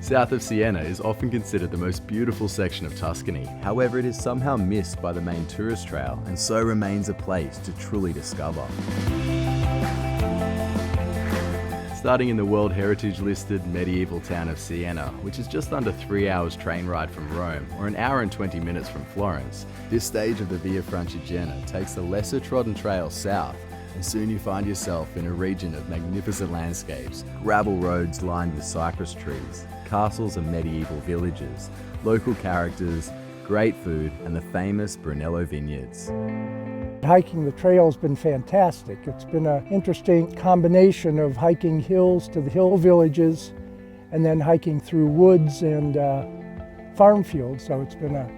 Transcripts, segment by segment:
South of Siena is often considered the most beautiful section of Tuscany. However, it is somehow missed by the main tourist trail and so remains a place to truly discover. Starting in the World Heritage listed medieval town of Siena, which is just under 3 hours train ride from Rome, or an hour and 20 minutes from Florence, this stage of the Via Francigena takes the lesser trodden trail south, and soon you find yourself in a region of magnificent landscapes, gravel roads lined with cypress trees, castles and medieval villages, local characters, great food, and the famous Brunello vineyards. Hiking the trail has been fantastic. It's been an interesting combination of hiking hills to the hill villages and then hiking through woods and farm fields. So it's been a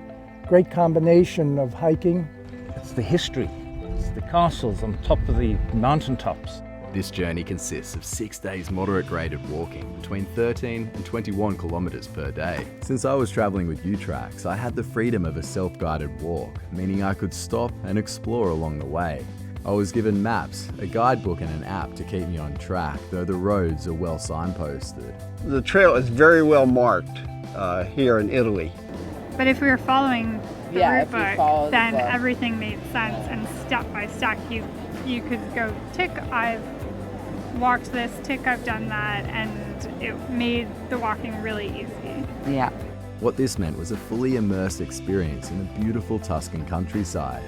great combination of hiking. It's the history. It's the castles on top of the mountaintops. This journey consists of 6 days moderate graded walking between 13 and 21 kilometers per day. Since I was traveling with UTracks, I had the freedom of a self-guided walk, meaning I could stop and explore along the way. I was given maps, a guidebook and an app to keep me on track, though the roads are well signposted. The trail is very well marked here in Italy. But if we were following the route book, then everything made sense, and step by step you could go tick, I've walked this, tick, I've done that, and it made the walking really easy. Yeah. What this meant was a fully immersed experience in the beautiful Tuscan countryside.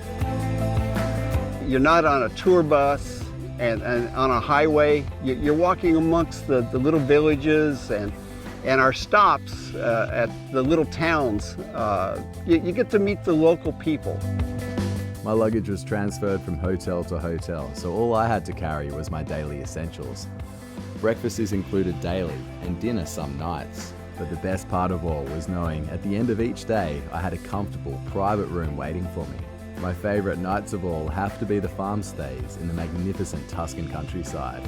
You're not on a tour bus and on a highway. You're walking amongst the little villages and our stops at the little towns. You get to meet the local people. My luggage was transferred from hotel to hotel, so all I had to carry was my daily essentials. Breakfast is included daily and dinner some nights. But the best part of all was knowing at the end of each day I had a comfortable private room waiting for me. My favourite nights of all have to be the farm stays in the magnificent Tuscan countryside.